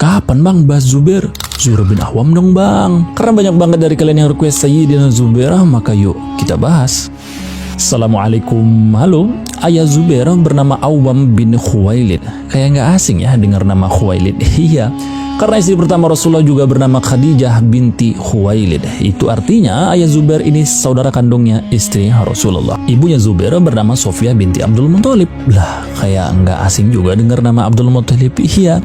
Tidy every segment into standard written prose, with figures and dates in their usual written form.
Kapan bang bahas Zubair? Zubair bin Awam dong bang. Karena banyak banget dari kalian yang request Sayyidina Zubair, maka yuk kita bahas. Assalamualaikum. Halo. Ayah Zubair bernama Awam bin Khuwailid. Kayak nggak asing ya dengar nama Khuwailid. Iya. Karena istri pertama Rasulullah juga bernama Khadijah binti Khuwailid. Itu artinya ayah Zubair ini saudara kandungnya istri Rasulullah. Ibunya Zubair bernama Sofia binti Abdul Muthalib. Lah, kayak nggak asing juga dengar nama Abdul Muthalib. Iya.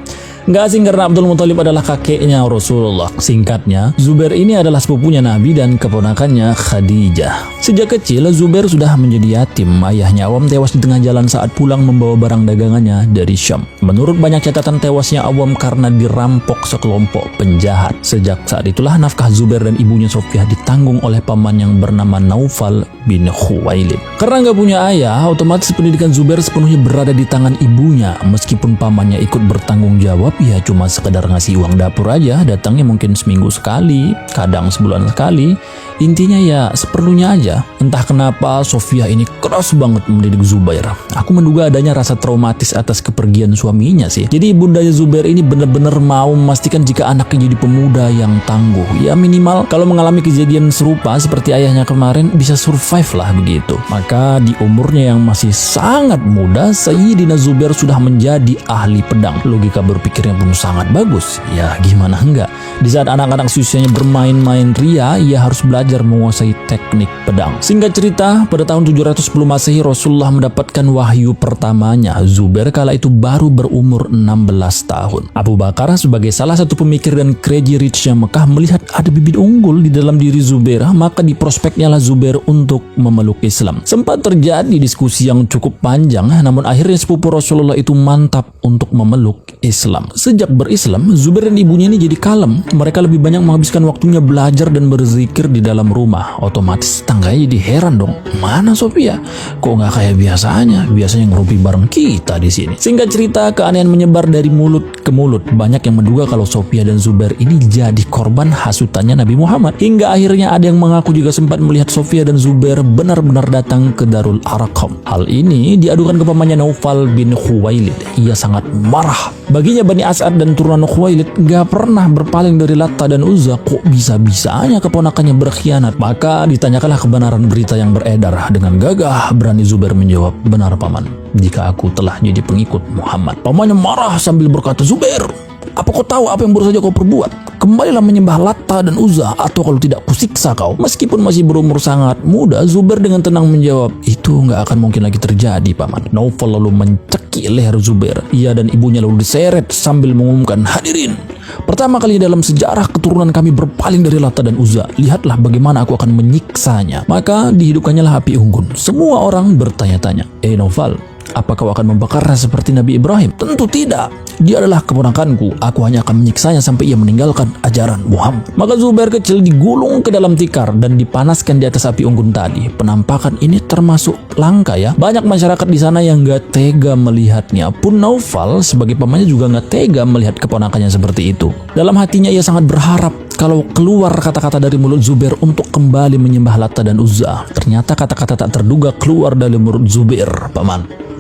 Nggak asing karena Abdul Muthalib adalah kakeknya Rasulullah. Singkatnya, Zubair ini adalah sepupunya Nabi dan keponakannya Khadijah. Sejak kecil, Zubair sudah menjadi yatim. Ayahnya Awam tewas di tengah jalan saat pulang membawa barang dagangannya dari Syam. Menurut banyak catatan, tewasnya Awam karena dirampok sekelompok penjahat. Sejak saat itulah nafkah Zubair dan ibunya Sofiyah ditanggung oleh paman yang bernama Naufal bin Khuwailid. Karena nggak punya ayah, otomatis pendidikan Zubair sepenuhnya berada di tangan ibunya. Meskipun pamannya ikut bertanggung jawab, ya cuma sekedar ngasih uang dapur aja, datangnya mungkin seminggu sekali, kadang sebulan sekali. Intinya ya seperlunya aja. Entah kenapa Sofiyah ini keras banget mendidik Zubair. Aku menduga adanya rasa traumatis atas kepergian suaminya sih. Jadi ibundanya Zubair ini benar-benar mau memastikan jika anaknya jadi pemuda yang tangguh. Ya minimal kalau mengalami kejadian serupa seperti ayahnya kemarin bisa survive lah begitu. Maka di umurnya yang masih sangat muda, Sayyidina Zubair sudah menjadi ahli pedang. Logika berpikirnya pun sangat bagus. Ya gimana enggak? Di saat anak-anak seusianya bermain-main ria, ia harus belajar menguasai teknik pedang. Singkat cerita, pada tahun 710 Masehi Rasulullah mendapatkan wahyu pertamanya. Zubair kala itu baru berumur 16 tahun. Abu Bakar sebagai salah satu pemikir dan crazy richnya Mekah melihat ada bibit unggul di dalam diri Zubair, maka diprospeknya lah Zubair untuk memeluk Islam. Sempat terjadi diskusi yang cukup panjang, namun akhirnya sepupu Rasulullah itu mantap untuk memeluk Islam. Sejak berislam, Zubair dan ibunya ini jadi kalem. Mereka lebih banyak menghabiskan waktunya belajar dan berzikir di dalam rumah. Otomatis tangganya jadi heran dong. Mana Sofia? Kok nggak kayak biasanya? Biasanya ngerumpi bareng kita di sini. Singkat cerita, keanehan menyebar dari mulut ke mulut. Banyak yang menduga kalau Sofia dan Zubair ini jadi korban hasutannya Nabi Muhammad. Hingga akhirnya ada yang mengaku juga sempat melihat Sofia dan Zubair benar-benar datang ke Darul Arqam. Hal ini diadukan ke pamannya Naufal bin Khuwailid. Ia sangat marah. Baginya Bani As'ad dan turunan Khuwailid gak pernah berpaling dari Latta dan Uzza. Kok bisa-bisanya keponakannya berkhianat? Maka ditanyakanlah kebenaran berita yang beredar. Dengan gagah berani Zubair menjawab, benar paman, jika aku telah jadi pengikut Muhammad. Pamannya marah sambil berkata, Zubair, apa kau tahu apa yang baru saja kau perbuat? Kembalilah menyembah Latta dan Uzza, atau kalau tidak kusiksa kau. Meskipun masih berumur sangat muda, Zubair dengan tenang menjawab, itu nggak akan mungkin lagi terjadi paman. Naufal lalu mencekik leher Zubair. Ia dan ibunya lalu diseret sambil mengumumkan, hadirin, pertama kali dalam sejarah keturunan kami berpaling dari Latta dan Uzza. Lihatlah bagaimana aku akan menyiksanya. Maka dihidupkannya lah api unggun. Semua orang bertanya-tanya, Naufal, apa kau akan membakarnya seperti Nabi Ibrahim? Tentu tidak. Dia adalah keponakanku. Aku hanya akan menyiksanya sampai ia meninggalkan ajaran Muhammad. Maka Zubair kecil digulung ke dalam tikar dan dipanaskan di atas api unggun tadi. Penampakan ini termasuk langka ya. Banyak masyarakat di sana yang gak tega melihatnya. Pun Naufal sebagai pamannya juga gak tega melihat keponakannya seperti itu. Dalam hatinya ia sangat berharap kalau keluar kata-kata dari mulut Zubair untuk kembali menyembah Latta dan Uzza. Ternyata kata-kata tak terduga keluar dari mulut Zubair, paman.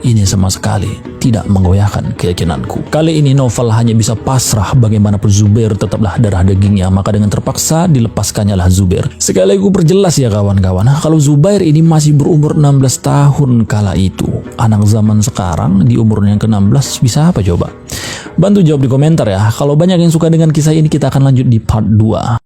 Ini sama sekali tidak menggoyahkan keyakinanku. Kali ini Naufal hanya bisa pasrah, bagaimanapun Zubair tetaplah darah dagingnya. Maka dengan terpaksa dilepaskannya lah Zubair. Sekali lagi perjelas ya kawan-kawan, kalau Zubair ini masih berumur 16 tahun kala itu, anak zaman sekarang di umurnya yang ke-16 bisa apa coba? Bantu jawab di komentar ya. Kalau banyak yang suka dengan kisah ini, kita akan lanjut di part 2.